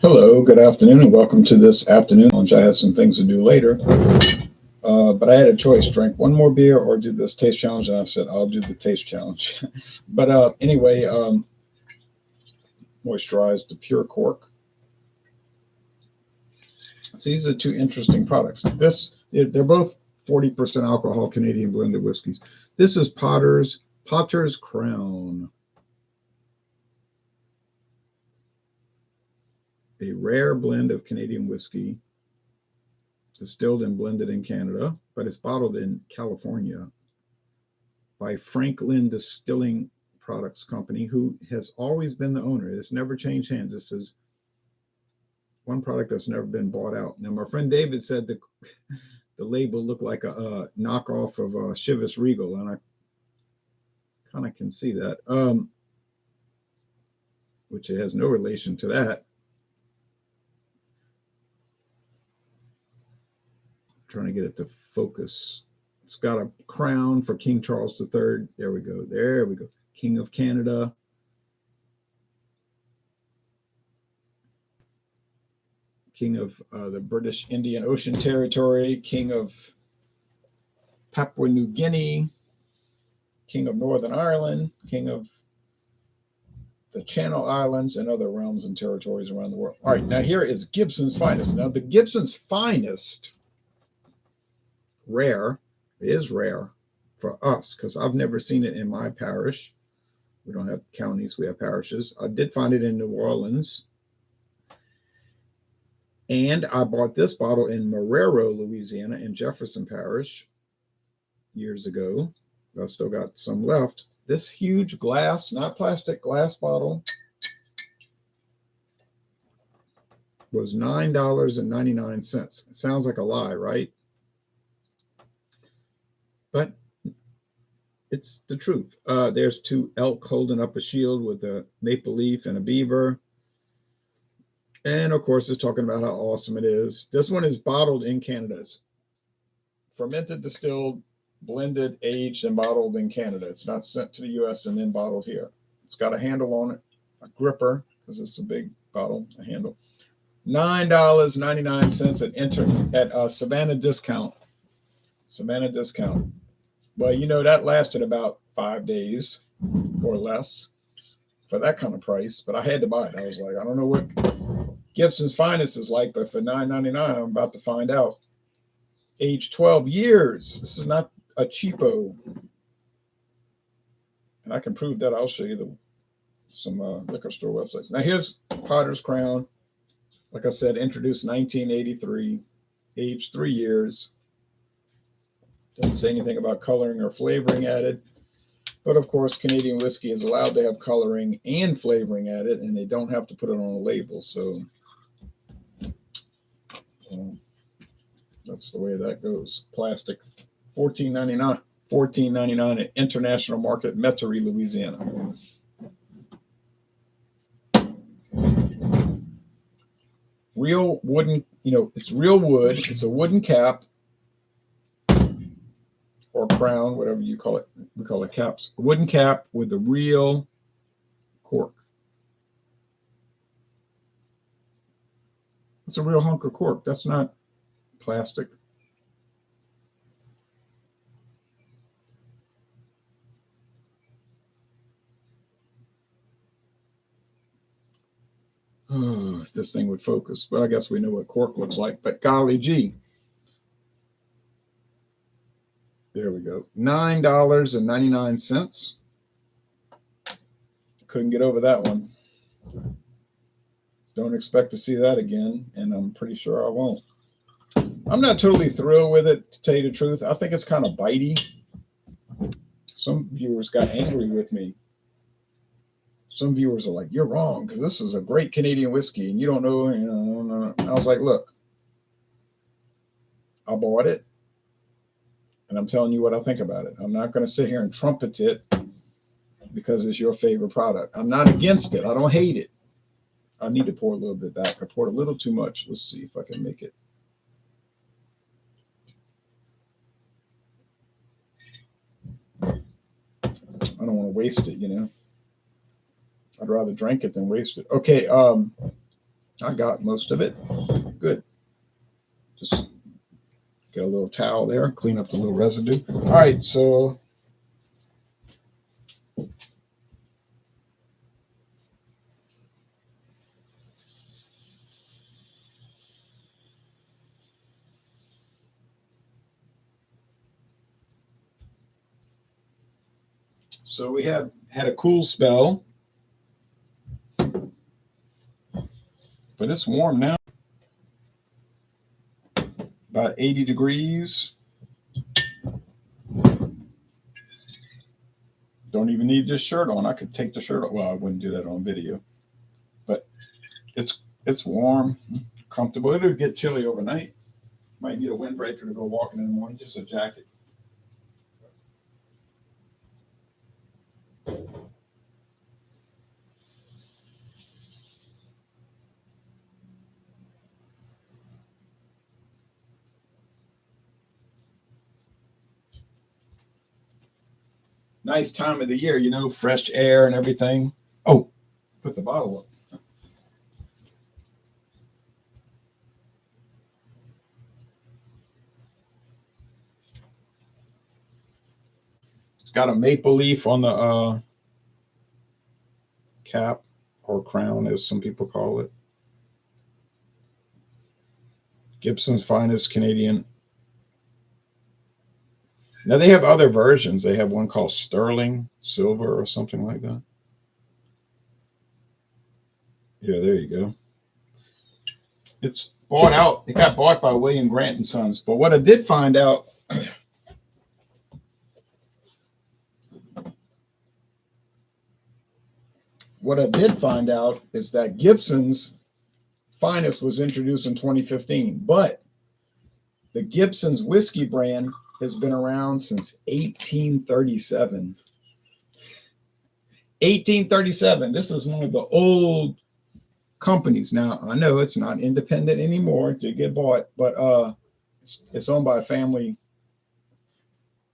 Hello, good afternoon, and welcome to this afternoon challenge. I have some things to do later, but I had a choice: drink one more beer or do this taste challenge. And I said I'll do the taste challenge. But anyway, moisturize the pure cork. So these are two interesting products. They're both 40% alcohol Canadian blended whiskeys. This is Potter's Crown, a rare blend of Canadian whiskey distilled and blended in Canada, but it's bottled in California by Frank-Lin Distilling Products Company, who has always been the owner. It's never changed hands. This is one product that's never been bought out. Now, my friend David said the label looked like a knockoff of Chivas Regal, and I kind of can see that, which it has no relation to that. I'm trying to get it to focus. It's got a crown for King Charles III. There we go. There we go. King of Canada. King of the British Indian Ocean Territory. King of Papua New Guinea. King of Northern Ireland. King of the Channel Islands and other realms and territories around the world. All right, now here is Gibson's Finest. Now, the Gibson's Finest, rare, is rare for us because I've never seen it in my parish. We don't have counties, we have parishes. I did find it in New Orleans. And I bought this bottle in Marrero, Louisiana, in Jefferson Parish years ago. I still got some left. This huge glass, not plastic, glass bottle was $9.99. It sounds like a lie, right? But it's the truth. There's two elk holding up a shield with a maple leaf and a beaver. And of course, it's talking about how awesome it is. This one is bottled in Canada. It's fermented, distilled, blended, aged, and bottled in Canada. It's not sent to the U.S. and then bottled here. It's got a handle on it, a gripper, because it's a big bottle, a handle. $9.99 at Savannah discount. Savannah discount. Well, you know, that lasted about 5 days or less for that kind of price, but I had to buy it. I was like, I don't know what Gibson's Finest is like, but for $9.99, I'm about to find out. Age 12 years. This is not a cheapo. And I can prove that. I'll show you some liquor store websites. Now, here's Potter's Crown. Like I said, introduced 1983, age 3 years. Doesn't say anything about coloring or flavoring added. But of course, Canadian whiskey is allowed to have coloring and flavoring added, and they don't have to put it on a label. So that's the way that goes. Plastic, $14.99. $14.99 at International Market, Metairie, Louisiana. Real wooden, it's real wood. It's a wooden cap or crown, whatever you call it. We call it caps. A wooden cap with a real cork. It's a real hunk of cork. That's not plastic. Oh, if this thing would focus. But I guess we know what cork looks like. But golly gee. There we go. $9.99. Couldn't get over that one. Don't expect to see that again, and I'm pretty sure I won't. I'm not totally thrilled with it, to tell you the truth. I think it's kind of bitey. Some viewers got angry with me. Some viewers are like, "You're wrong, because this is a great Canadian whiskey, and you don't know." And I was like, "Look, I bought it, and I'm telling you what I think about it. I'm not going to sit here and trumpet it because it's your favorite product. I'm not against it. I don't hate it. I need to pour a little bit back. I poured a little too much. Let's see if I can make it." I don't want to waste it, I'd rather drink it than waste it. Okay, I got most of it. Good. Just get a little towel there, clean up the little residue. All right, so we have had a cool spell, but it's warm now. About 80 degrees. Don't even need this shirt on. I could take the shirt off. Well, I wouldn't do that on video, but it's warm, comfortable. It'll get chilly overnight. Might need a windbreaker to go walking in the morning, just a jacket. Nice time of the year, fresh air and everything. Oh, put the bottle up. It's got a maple leaf on the cap or crown, as some people call it. Gibson's finest Canadian. Now they have other versions. They have one called Sterling Silver or something like that. Yeah, there you go. It's bought out. It got bought by William Grant and Sons. But what I did find out, is that Gibson's finest was introduced in 2015, but the Gibson's whiskey brand has been around since 1837. 1837. This is one of the old companies. Now, I know it's not independent anymore to get bought, but it's owned by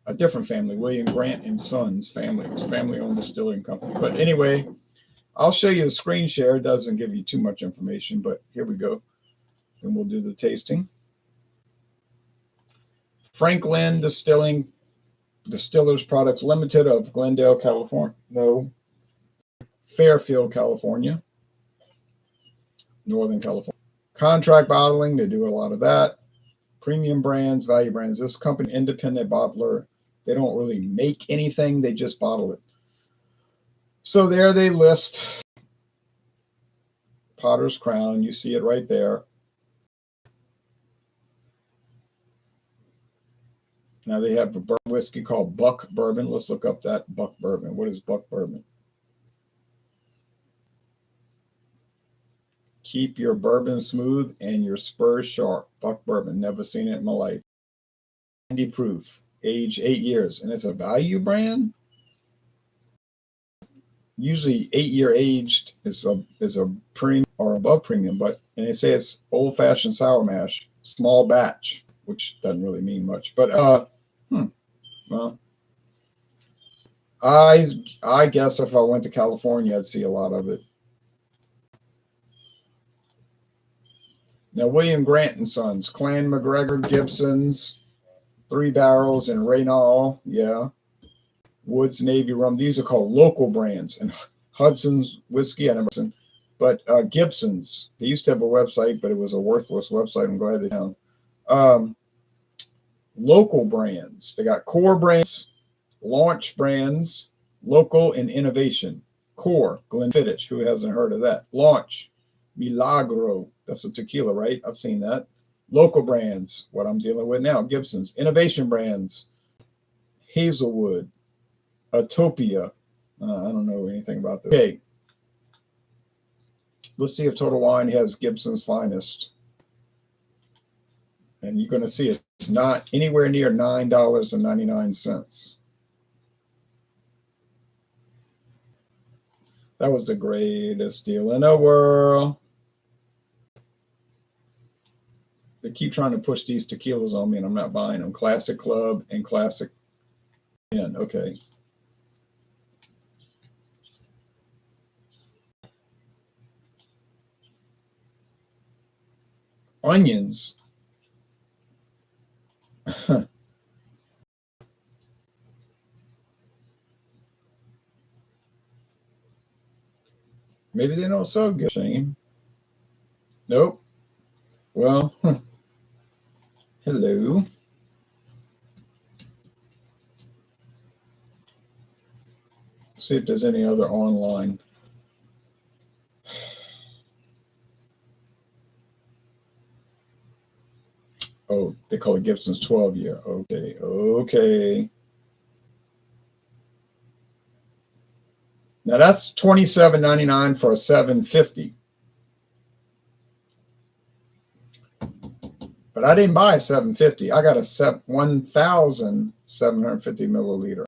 a different family, William Grant and Sons family. It's family-owned distilling company. But anyway, I'll show you the screen share. It doesn't give you too much information, but here we go. And we'll do the tasting. Frank-Lin Distillers Products Limited of Glendale, California. No, Fairfield, California. Northern California. Contract bottling, they do a lot of that. Premium brands, value brands. This company, independent bottler, they don't really make anything, they just bottle it. So there they list Potter's Crown. You see it right there. Now they have a bourbon whiskey called Buck Bourbon. Let's look up that Buck Bourbon. What is Buck Bourbon? Keep your bourbon smooth and your spurs sharp. Buck Bourbon. Never seen it in my life. 90 proof. Age 8 years. And it's a value brand. Usually 8-year aged is a premium or above premium, but and they say it's old fashioned sour mash, small batch, which doesn't really mean much. But well, I guess if I went to California, I'd see a lot of it. Now, William Grant and Sons, Clan McGregor, Gibson's, 3 Barrels, and Raynal, yeah. Woods Navy Rum. These are called local brands. And Hudson's Whiskey, I never seen. But Gibson's, they used to have a website, but it was a worthless website. I'm glad they found. Local brands. They got core brands, launch brands, local, and innovation. Core, Glenfiddich. Who hasn't heard of that? Launch, Milagro. That's a tequila, right? I've seen that. Local brands, what I'm dealing with now. Gibson's. Innovation brands, Hazelwood, Utopia. I don't know anything about that. Okay. Let's see if Total Wine has Gibson's finest. And you're going to see it's not anywhere near $9.99. That was the greatest deal in the world. They keep trying to push these tequilas on me, and I'm not buying them. Classic Club and Classic Inn. Okay. onions. Maybe they don't sell good, Shane. Nope. Well, hello. See if there's any other online. Oh, they call it Gibson's 12 year. Okay, okay. Now that's $27.99 for a 750. But I didn't buy a 750. I got a 1,750 milliliter.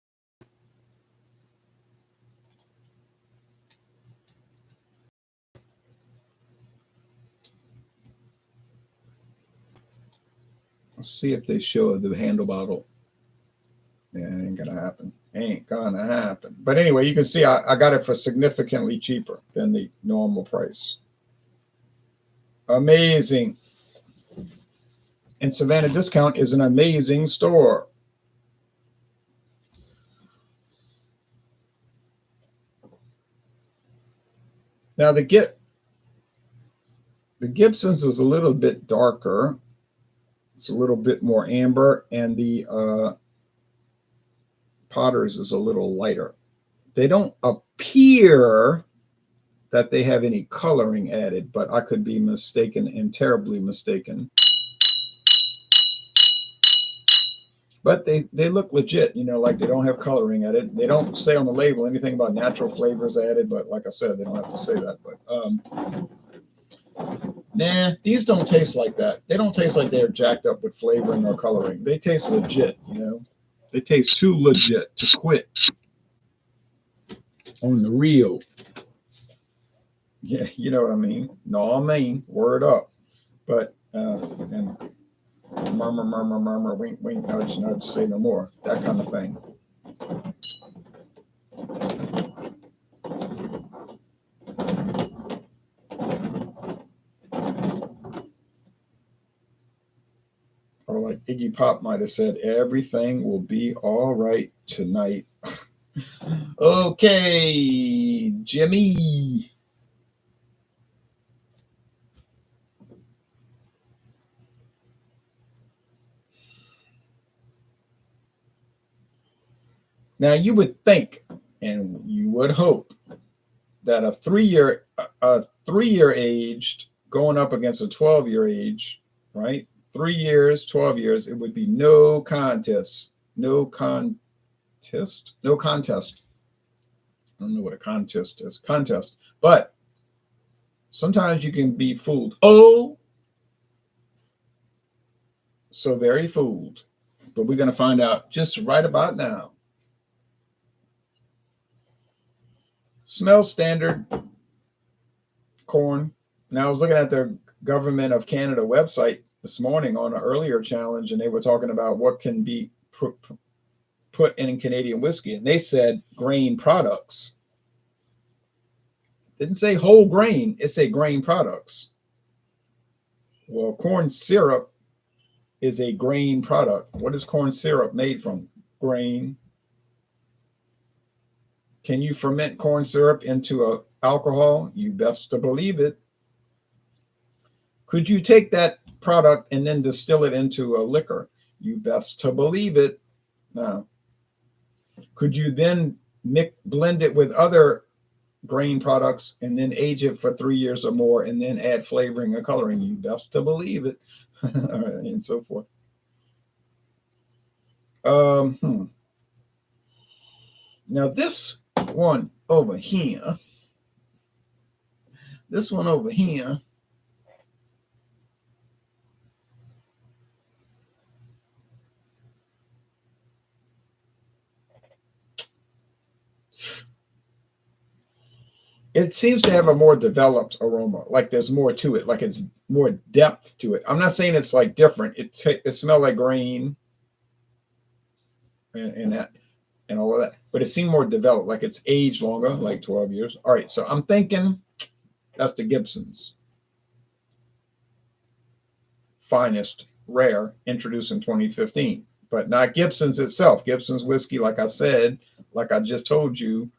Let's see if they show the handle bottle. Yeah, ain't gonna happen. Ain't gonna happen. But anyway, you can see I got it for significantly cheaper than the normal price. Amazing. And Savannah Discount is an amazing store. Now the Gibson's is a little bit darker. It's a little bit more amber, and the Potter's is a little lighter. They don't appear that they have any coloring added, but I could be mistaken and terribly mistaken. But they look legit, you know, like they don't have coloring added. They don't say on the label anything about natural flavors added, but like I said, they don't have to say that. But nah, these don't taste like that. They don't taste like they're jacked up with flavoring or coloring. They taste legit, you know. They taste too legit to quit on the real. Yeah, you know what I mean. No, I mean, word up. But and murmur, murmur, murmur, wink, wink, nudge, nudge, say no more. That kind of thing. Or like Iggy Pop might have said, everything will be all right tonight. Okay, Jimmy. Now you would think, and you would hope, that a 3-year aged going up against a 12-year age, right? 3 years, 12 years, it would be no contest. No contest. No contest. I don't know what a contest is. Contest. But sometimes you can be fooled. Oh, so very fooled. But we're going to find out just right about now. Smell standard corn. Now I was looking at the Government of Canada website this morning on an earlier challenge, and they were talking about what can be put in Canadian whiskey, and they said grain products. Didn't say whole grain, it said grain products. Well, corn syrup is a grain product. What is corn syrup made from? Grain. Can you ferment corn syrup into a alcohol? You best to believe it. Could you take that product and then distill it into a liquor? You best to believe it. Now, could you then blend it with other grain products and then age it for 3 years or more and then add flavoring or coloring? You best to believe it. And so forth. Now this one over here, it seems to have a more developed aroma, like there's more to it, like it's more depth to it. I'm not saying it's like different. It smells like grain and that and all of that, but it seemed more developed, like it's aged longer, like 12 years. All right, so I'm thinking that's the Gibson's. finest rare, introduced in 2015, but not Gibson's itself. Gibson's whiskey, like I said, like I just told you,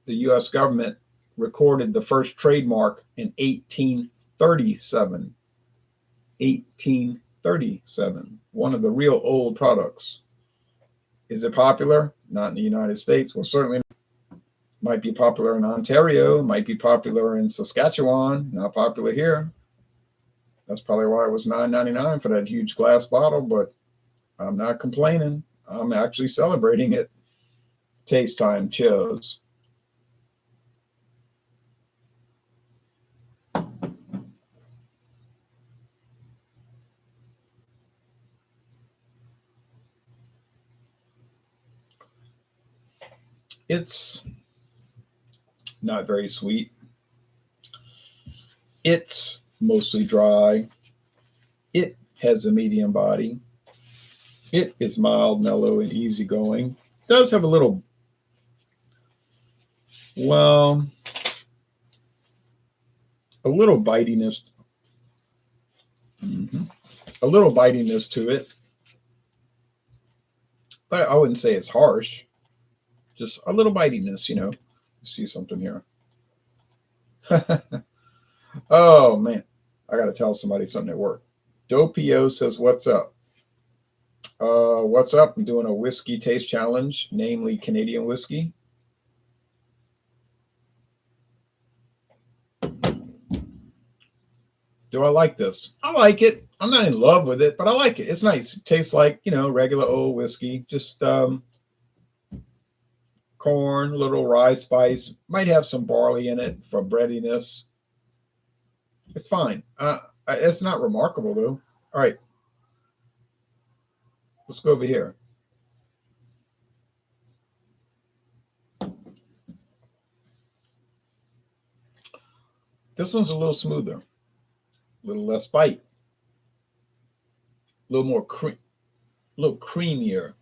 the U.S. government recorded the first trademark in 1837. 1837. One of the real old products. Is it popular? Not in the United States. Well, certainly might be popular in Ontario, might be popular in Saskatchewan, not popular here. That's probably why it was $9.99 for that huge glass bottle, but I'm not complaining. I'm actually celebrating it. Taste time. Cheers. It's not very sweet. It's mostly dry. It has a medium body. It is mild, mellow, and easygoing. It does have a little, well, a little bitiness. A little bitiness to it. But I wouldn't say it's harsh. Just a little bitiness, you know. See something here. Oh, man. I got to tell somebody something at work. Dopio says, what's up? What's up? I'm doing a whiskey taste challenge, namely Canadian whiskey. Do I like this? I like it. I'm not in love with it, but I like it. It's nice. It tastes like, you know, regular old whiskey. Just corn, little rye spice. Might have some barley in it for breadiness. It's fine. It's not remarkable, though. All right. Let's go over here. This one's a little smoother, a little less bite, a little more cream, a little creamier.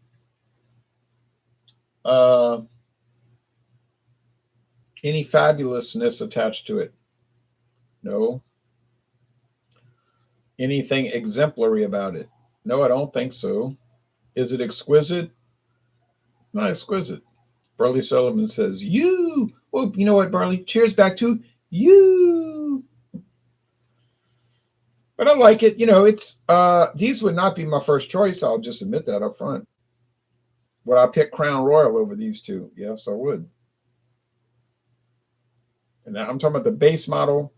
Any fabulousness attached to it? No. Anything exemplary about it? No, I don't think so. Is it exquisite? Not exquisite. Burley Sullivan says, you. Well, you know what, Burley? Cheers back to you. But I like it. You know, it's these would not be my first choice. I'll just admit that up front. Would I pick Crown Royal over these two? Yes, I would. And I'm talking about the base model,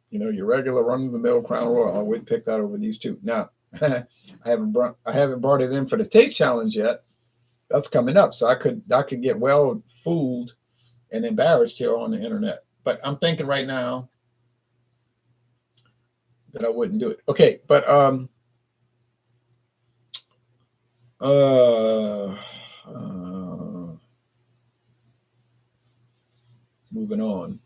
you know, your regular run-of-the-mill Crown Royal. I wouldn't pick that over these two. Now, I haven't brought it in for the taste challenge yet. That's coming up, so I could get well fooled and embarrassed here on the internet. But I'm thinking right now that I wouldn't do it. Okay, but moving on.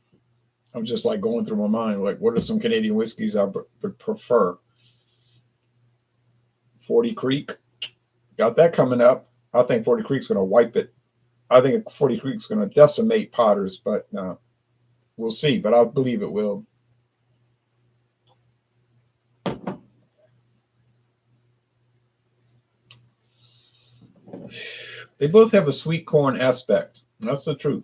I'm just like going through my mind, like, what are some Canadian whiskeys I would prefer? 40 Creek, got that coming up. I think 40 Creek's going to wipe it. I think 40 Creek's going to decimate Potters, but we'll see. But I believe it will. They both have a sweet corn aspect. That's the truth.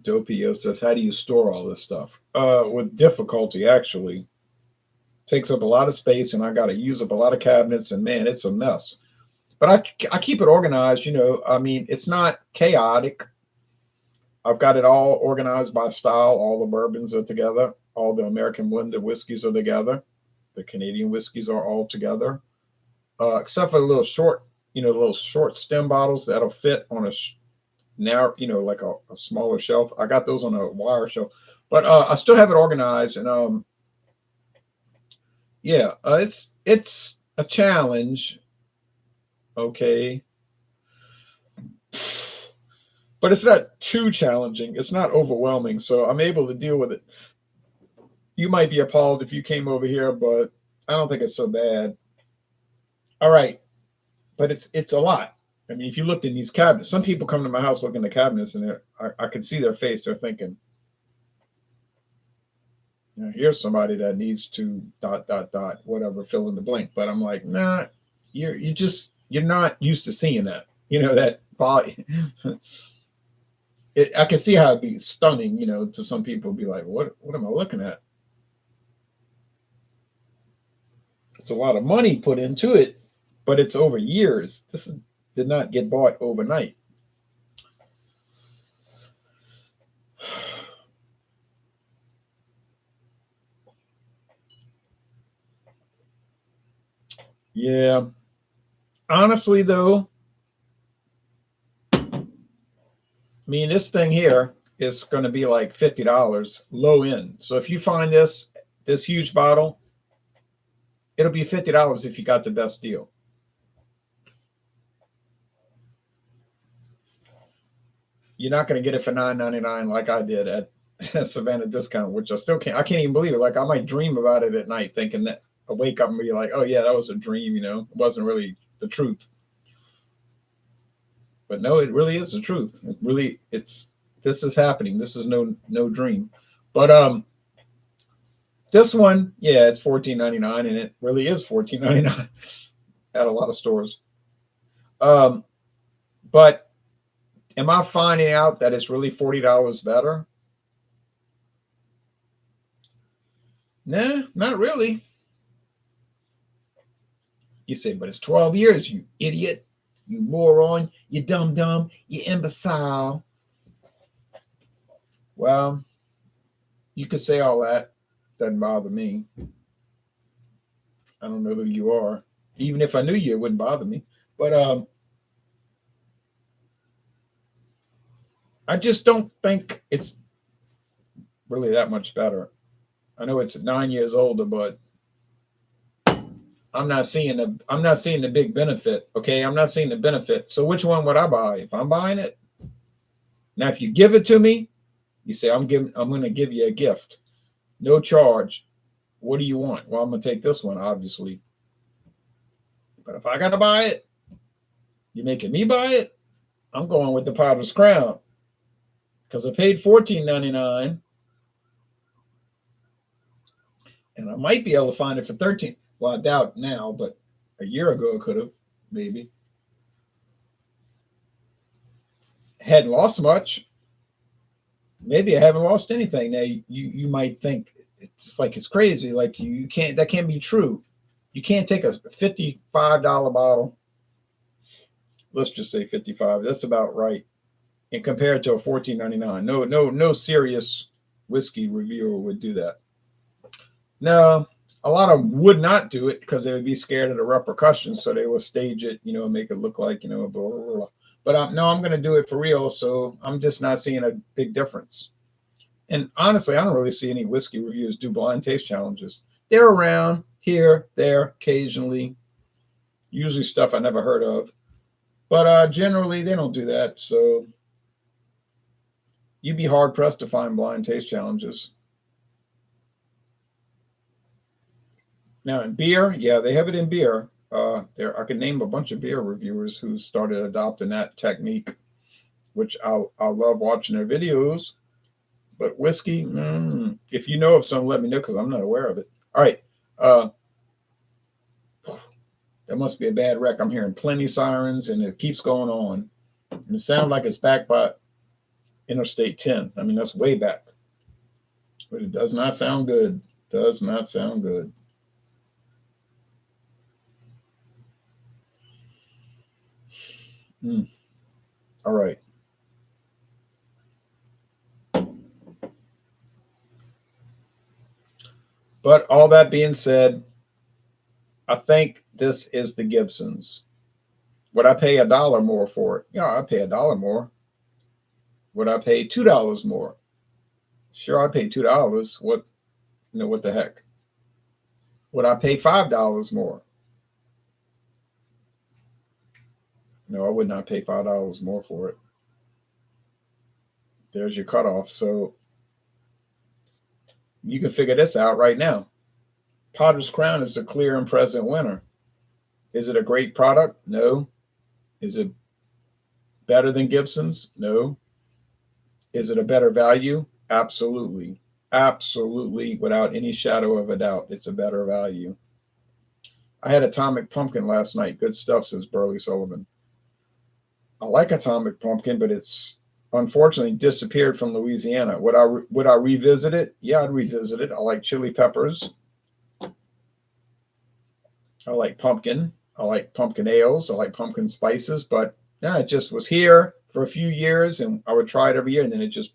Dopio says, how do you store all this stuff? With difficulty, actually. Takes up a lot of space, and I got to use up a lot of cabinets, and man, it's a mess. But I keep it organized, you know. I mean, it's not chaotic. I've got it all organized by style. All the bourbons are together. All the American blended whiskeys are together. The Canadian whiskeys are all together, except for the little short, you know, the little short stem bottles that'll fit on a narrow, you know, like a smaller shelf. I got those on a wire shelf, but I still have it organized. And yeah, it's a challenge. Okay. But it's not too challenging. It's not overwhelming. So I'm able to deal with it. You might be appalled if you came over here, but I don't think it's so bad. All right, but it's a lot. I mean, if you look in these cabinets, some people come to my house looking at the cabinets, and I can see their face. They're thinking, you know, here's somebody that needs to dot dot dot whatever fill in the blank. But I'm like, nah, you're not used to seeing that. You know that body. I can see how it'd be stunning. You know, to some people, be like, what am I looking at? It's a lot of money put into it, but it's over years. Did not get bought overnight. Yeah. Honestly, though, I mean, this thing here is going to be like $50 low end. So if you find this huge bottle, it'll be $50 if you got the best deal. You're not going to get it for $9.99 like I did at Savannah Discount, which I still can't. I can't even believe it. Like I might dream about it at night, thinking that I wake up and be like, "Oh yeah, that was a dream." You know, it wasn't really the truth. But no, it really is the truth. It really, it's this is happening. This is no dream. But this one, yeah, it's 14.99, and it really is 14.99 at a lot of stores. Um, but am I finding out that it's really $40 better? Nah, not really. You say, but it's 12 years, you idiot, you moron, you dumb dumb, you imbecile. Well, you could say all that. Doesn't bother me. I don't know who you are. Even if I knew you, it wouldn't bother me. But I just don't think it's really that much better. I know it's 9 years older, but I'm not seeing the big benefit. Okay, I'm not seeing the benefit. So which one would I buy if I'm buying it? Now, if you give it to me, you say I'm going to give you a gift, no charge. What do you want? Well, I'm going to take this one, obviously. But if I got to buy it, you're making me buy it. I'm going with the Potter's Crown because I paid $14.99, and I might be able to find it for 13. Well, I doubt now, but a year ago I could have maybe. Hadn't lost much. Maybe I haven't lost anything. Now you might think it's like it's crazy. Like you can't that can't be true. You can't take a $55 bottle. Let's just say 55. That's about right. And compare it to a 14.99. No serious whiskey reviewer would do that. No, a lot of them would not do it because they would be scared of the repercussions. So they will stage it, you know, and make it look like, you know, blah, blah, blah. But no, I'm going to do it for real. So I'm just not seeing a big difference. And honestly, I don't really see any whiskey reviewers do blind taste challenges. They're around here, there, occasionally, usually stuff I never heard of. But generally, they don't do that. So you'd be hard pressed to find blind taste challenges. Now in beer, yeah, they have it in beer. There, I can name a bunch of beer reviewers who started adopting that technique, which I love watching their videos. But whiskey, if you know of some, let me know because I'm not aware of it. All right, that must be a bad wreck. I'm hearing plenty sirens, and it keeps going on. And it sounds like it's back by Interstate 10. I mean, that's way back, but it does not sound good. Does not sound good. All right. But all that being said, I think this is the Gibsons. Would I pay $1 more for it? Yeah, I pay $1 more. Would I pay $2 more? Sure, I pay $2. What what the heck? Would I pay $5 more? No, I would not pay $5 more for it. There's your cutoff. So you can figure this out right now. Potter's Crown is the clear and present winner. Is it a great product? No. Is it better than Gibson's? No. Is it a better value? Absolutely. Absolutely, without any shadow of a doubt, it's a better value. I had Atomic Pumpkin last night. Good stuff, says Burley Sullivan. I like Atomic Pumpkin, but it's unfortunately disappeared from Louisiana. Would I revisit it? Yeah, I'd revisit it. I like chili peppers. I like pumpkin. I like pumpkin ales. I like pumpkin spices. But yeah, it just was here for a few years, and I would try it every year, and then it just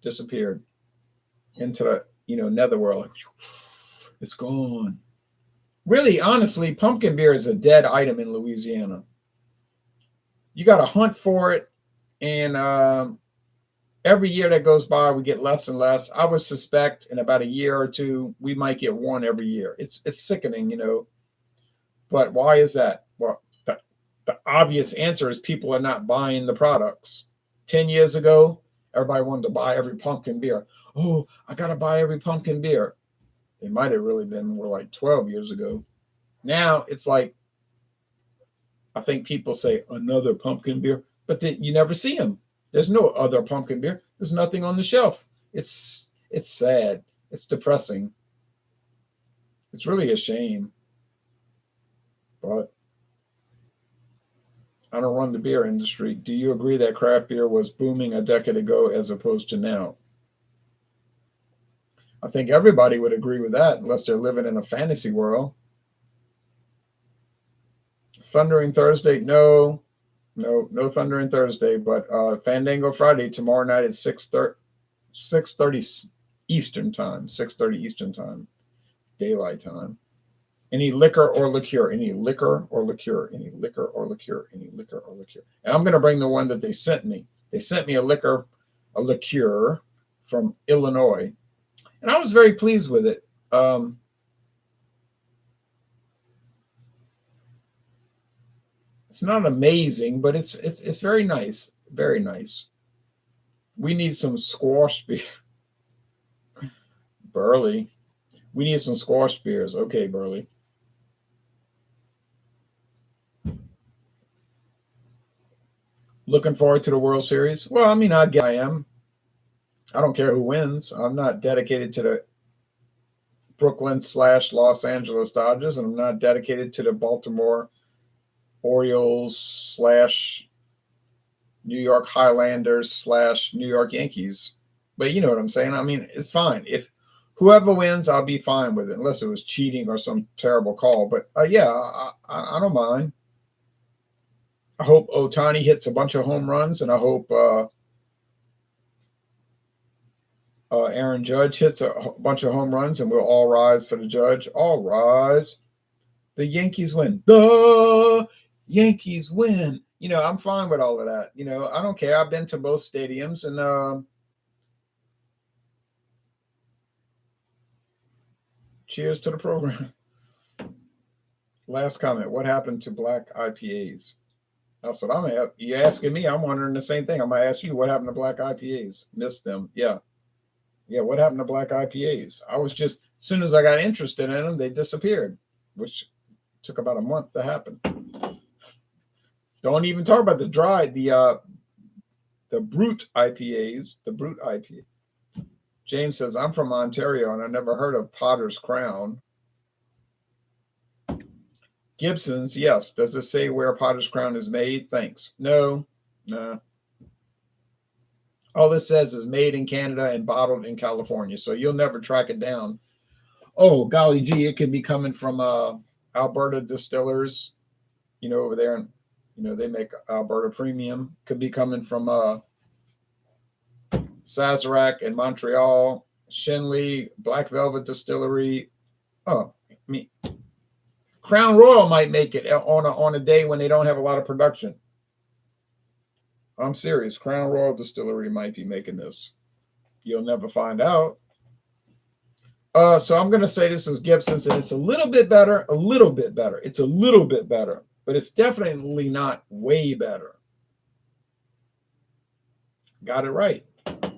disappeared into the netherworld. It's gone. Really, honestly, pumpkin beer is a dead item in Louisiana. You got to hunt for it, and every year that goes by, we get less and less. I would suspect in about a year or two, we might get one every year. It's sickening, But why is that? Well, the obvious answer is people are not buying the products. 10 years ago, everybody wanted to buy every pumpkin beer. Oh, I got to buy every pumpkin beer. It might have really been more like 12 years ago. Now it's like, I think people say another pumpkin beer, but then you never see them. There's no other pumpkin beer. There's nothing on the shelf. It's sad. It's depressing. It's really a shame. But I don't run the beer industry. Do you agree that craft beer was booming a decade ago as opposed to now? I think everybody would agree with that, unless they're living in a fantasy world. Thundering Thursday? No Thundering Thursday, but Fandango Friday tomorrow night at 6:30 Eastern time, 6:30 Eastern time, daylight time. Any liquor or liqueur, any liquor or liqueur, any liquor or liqueur, any liquor or liqueur. And I'm going to bring the one that they sent me. They sent me a liqueur from Illinois, and I was very pleased with it. It's not amazing, but it's very nice, very nice. We need some squash beer. Burley. We need some squash beers. Okay, Burley. Looking forward to the World Series? Well, I mean, I guess I am. I don't care who wins. I'm not dedicated to the Brooklyn/Los Angeles Dodgers, and I'm not dedicated to the Baltimore Orioles/New York Highlanders/New York Yankees. But you know what I'm saying? I mean, it's fine. If whoever wins, I'll be fine with it, unless it was cheating or some terrible call. But yeah, I don't mind. I hope Ohtani hits a bunch of home runs, and I hope Aaron Judge hits a bunch of home runs, and we'll all rise for the Judge. All rise. The Yankees win. The Yankees win. I'm fine with all of that. I don't care. I've been to both stadiums, and cheers to the program. Last comment. What happened to black IPAs? That's what you're asking me. I'm wondering the same thing. I'm going to ask you, what happened to black IPAs? Missed them. Yeah. What happened to black IPAs? I was just, as soon as I got interested in them, they disappeared, which took about a month to happen. Don't even talk about the brute IPAs, the brute IPA. James says, I'm from Ontario and I never heard of Potter's Crown. Gibson's, yes. Does it say where Potter's Crown is made? Thanks. No. All this says is made in Canada and bottled in California. So you'll never track it down. Oh, golly gee, it could be coming from Alberta distillers, over there. And, they make Alberta Premium. Could be coming from Sazerac in Montreal, Shenley, Black Velvet Distillery. Oh, Crown Royal might make it on a day when they don't have a lot of production. I'm serious. Crown Royal Distillery might be making this. You'll never find out. So I'm going to say this is Gibson's, and it's a little bit better. It's a little bit better, but it's definitely not way better. Got it right. I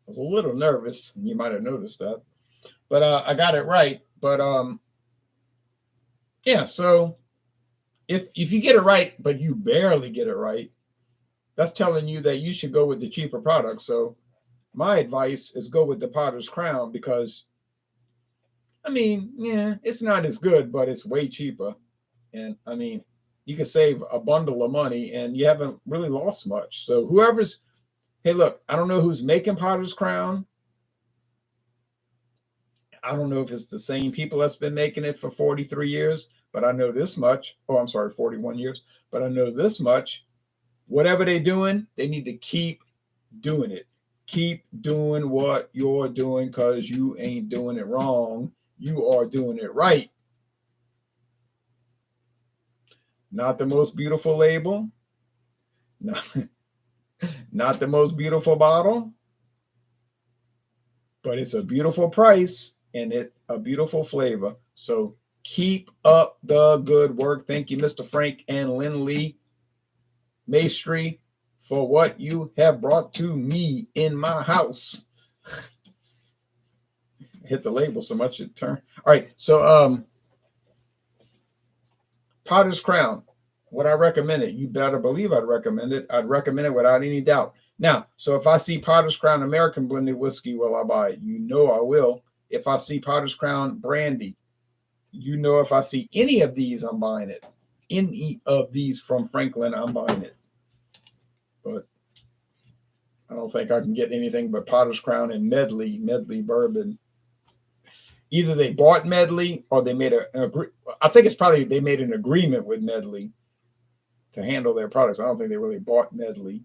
was a little nervous. You might have noticed that, but I got it right. But yeah, so If you get it right, but you barely get it right, that's telling you that you should go with the cheaper product. So my advice is go with the Potter's Crown because I mean, yeah, it's not as good, but it's way cheaper. And I mean, you can save a bundle of money and you haven't really lost much. So whoever's, hey, look, I don't know who's making Potter's Crown. I don't know if it's the same people that's been making it for 43 years, but I know this much. Oh, I'm sorry, 41 years. But I know this much. Whatever they're doing, they need to keep doing it. Keep doing what you're doing because you ain't doing it wrong. You are doing it right. Not the most beautiful label, not, not the most beautiful bottle, but it's a beautiful price and it's a beautiful flavor. So keep up the good work. Thank you, Mr. Frank and Lynn Lee Maestri, for what you have brought to me in my house. Hit the label so much it turned. All right, so Potter's Crown. Would I recommend it? You better believe I'd recommend it. I'd recommend it without any doubt. Now, so if I see Potter's Crown American blended whiskey, will I buy it? You know I will. If I see Potter's Crown brandy, you know if I see any of these, I'm buying it. Any of these from Frank-Lin, I'm buying it. But I don't think I can get anything but Potter's Crown and Medley bourbon. Either they bought Medley or they made I think it's probably they made an agreement with Medley to handle their products. I don't think they really bought Medley.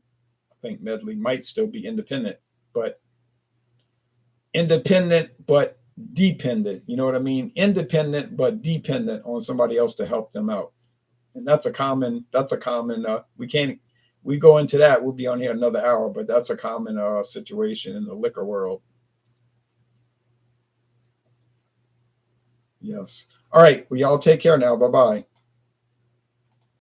I think Medley might still be independent but dependent. You know what I mean? Independent but dependent on somebody else to help them out. And that's a common. We go into that. We'll be on here another hour, but that's a common situation in the liquor world. Yes. All right. Well, y'all take care now. Bye bye.